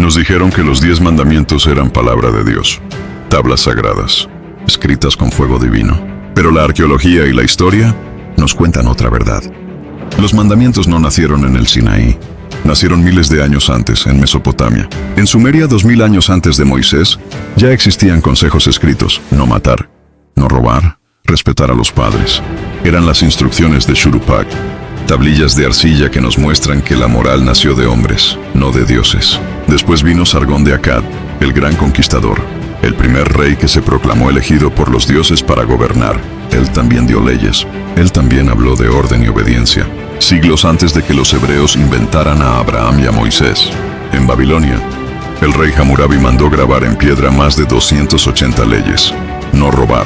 Nos dijeron que los 10 mandamientos eran palabra de Dios, tablas sagradas, escritas con fuego divino. Pero la arqueología y la historia nos cuentan otra verdad. Los mandamientos no nacieron en el Sinaí. Nacieron miles de años antes, en Mesopotamia. En Sumeria, 2000 años antes de Moisés, ya existían consejos escritos: no matar, no robar, respetar a los padres. Eran las instrucciones de Shurupak, tablillas de arcilla que nos muestran que la moral nació de hombres, no de dioses. Después vino Sargón de Akkad, el gran conquistador, el primer rey que se proclamó elegido por los dioses para gobernar. Él también dio leyes. Él también habló de orden y obediencia, siglos antes de que los hebreos inventaran a Abraham y a Moisés. En Babilonia, el rey Hammurabi mandó grabar en piedra más de 280 leyes. No robar,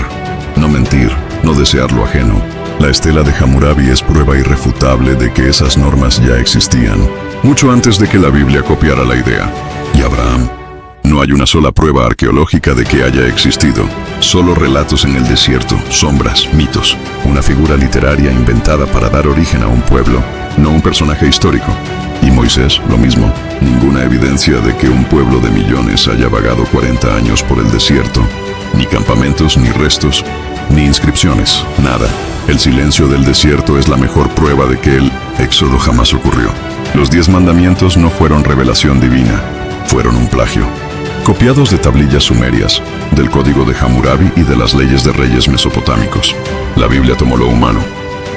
no mentir, no desear lo ajeno. La estela de Hammurabi es prueba irrefutable de que esas normas ya existían, mucho antes de que la Biblia copiara la idea. Y Abraham, no hay una sola prueba arqueológica de que haya existido, solo relatos en el desierto, sombras, mitos, una figura literaria inventada para dar origen a un pueblo, no un personaje histórico. Y Moisés, lo mismo, ninguna evidencia de que un pueblo de millones haya vagado 40 años por el desierto, ni campamentos, ni restos, ni inscripciones, nada. El silencio del desierto es la mejor prueba de que el éxodo jamás ocurrió. Los 10 mandamientos no fueron revelación divina, fueron un plagio, copiados de tablillas sumerias, del código de Hammurabi y de las leyes de reyes mesopotámicos. La Biblia tomó lo humano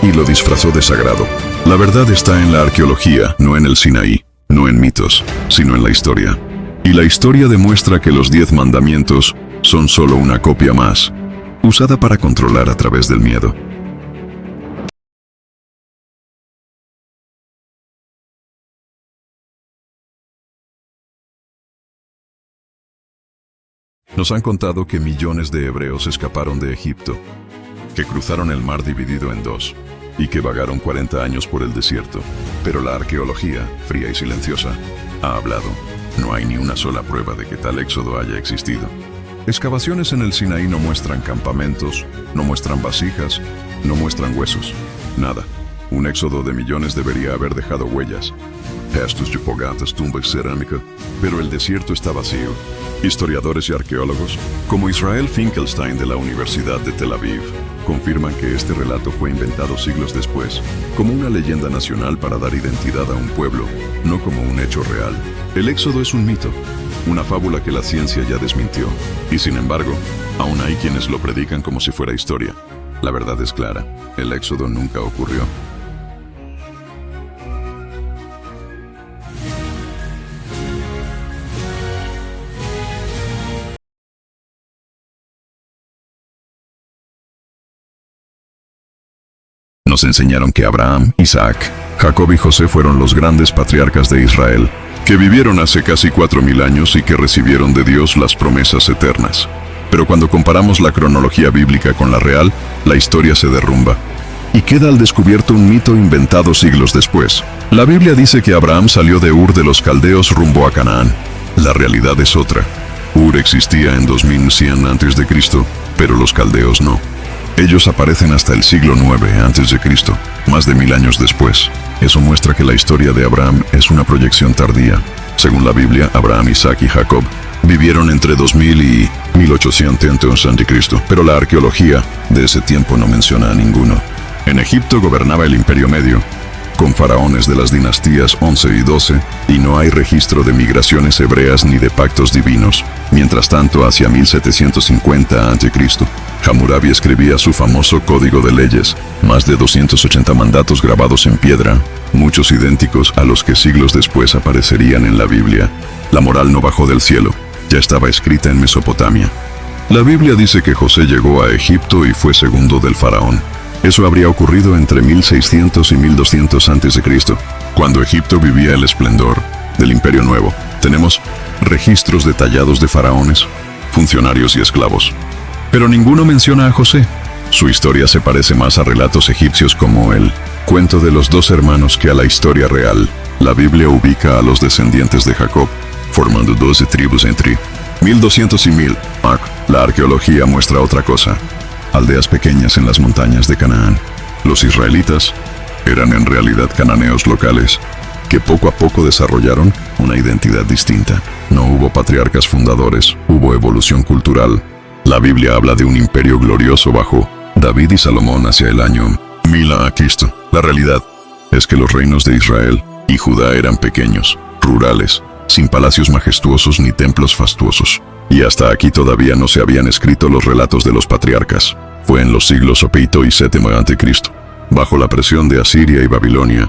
y lo disfrazó de sagrado. La verdad está en la arqueología, no en el Sinaí, no en mitos, sino en la historia. Y la historia demuestra que los 10 mandamientos son solo una copia más, usada para controlar a través del miedo. Nos han contado que millones de hebreos escaparon de Egipto, que cruzaron el mar dividido en dos, y que vagaron 40 años por el desierto. Pero la arqueología, fría y silenciosa, ha hablado. No hay ni una sola prueba de que tal éxodo haya existido. Excavaciones en el Sinaí no muestran campamentos, no muestran vasijas, no muestran huesos. Nada. Un éxodo de millones debería haber dejado huellas, restos de fogatas, tumbas, cerámica, pero el desierto está vacío. Historiadores y arqueólogos, como Israel Finkelstein de la Universidad de Tel Aviv, confirman que este relato fue inventado siglos después, como una leyenda nacional para dar identidad a un pueblo, no como un hecho real. El éxodo es un mito, una fábula que la ciencia ya desmintió, y sin embargo, aún hay quienes lo predican como si fuera historia. La verdad es clara, el éxodo nunca ocurrió. Nos enseñaron que Abraham, Isaac, Jacob y José fueron los grandes patriarcas de Israel, que vivieron hace casi 4000 años y que recibieron de Dios las promesas eternas. Pero cuando comparamos la cronología bíblica con la real, la historia se derrumba. Y queda al descubierto un mito inventado siglos después. La Biblia dice que Abraham salió de Ur de los Caldeos rumbo a Canaán. La realidad es otra. Ur existía en 2100 a.C., pero los caldeos no. Ellos aparecen hasta el siglo IX a.C., más de 1000 años después. Eso muestra que la historia de Abraham es una proyección tardía. Según la Biblia, Abraham, Isaac y Jacob vivieron entre 2000 y 1800 a.C., pero la arqueología de ese tiempo no menciona a ninguno. En Egipto gobernaba el Imperio Medio, con faraones de las dinastías 11 y 12, y no hay registro de migraciones hebreas ni de pactos divinos. Mientras tanto, hacia 1750 a.C., Hammurabi escribía su famoso Código de Leyes, más de 280 mandatos grabados en piedra, muchos idénticos a los que siglos después aparecerían en la Biblia. La moral no bajó del cielo, ya estaba escrita en Mesopotamia. La Biblia dice que José llegó a Egipto y fue segundo del faraón. Eso habría ocurrido entre 1600 y 1200 a.C., cuando Egipto vivía el esplendor del Imperio Nuevo. Tenemos registros detallados de faraones, funcionarios y esclavos. Pero ninguno menciona a José. Su historia se parece más a relatos egipcios como el cuento de los dos hermanos que a la historia real. La Biblia ubica a los descendientes de Jacob, formando 12 tribus entre 1200 y 1000. La arqueología muestra otra cosa. Aldeas pequeñas en las montañas de Canaán. Los israelitas eran en realidad cananeos locales, que poco a poco desarrollaron una identidad distinta. No hubo patriarcas fundadores, hubo evolución cultural. La Biblia habla de un imperio glorioso bajo David y Salomón hacia el año 1000 a Cristo. La realidad es que los reinos de Israel y Judá eran pequeños, rurales, sin palacios majestuosos ni templos fastuosos. Y hasta aquí todavía no se habían escrito los relatos de los patriarcas. Fue en los siglos VI y VII a.C., bajo la presión de Asiria y Babilonia,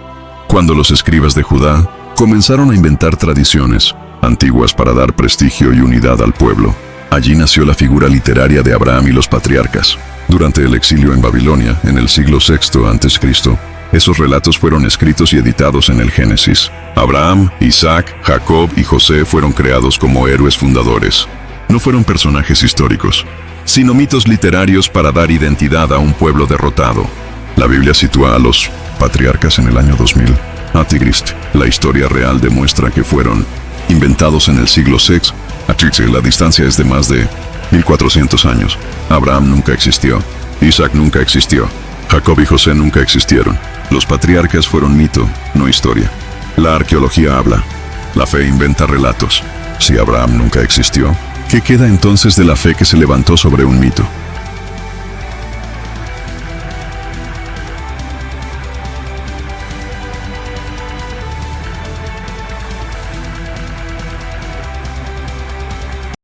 cuando los escribas de Judá comenzaron a inventar tradiciones antiguas para dar prestigio y unidad al pueblo. Allí nació la figura literaria de Abraham y los patriarcas. Durante el exilio en Babilonia, en el siglo VI a.C., esos relatos fueron escritos y editados en el Génesis. Abraham, Isaac, Jacob y José fueron creados como héroes fundadores. No fueron personajes históricos, sino mitos literarios para dar identidad a un pueblo derrotado. La Biblia sitúa a los patriarcas en el año 2000 a.C. La historia real demuestra que fueron inventados en el siglo VI a.C. La distancia es de más de 1400 años. Abraham nunca existió. Isaac nunca existió. Jacob y José nunca existieron. Los patriarcas fueron mito, no historia. La arqueología habla. La fe inventa relatos. Si Abraham nunca existió, ¿qué queda entonces de la fe que se levantó sobre un mito?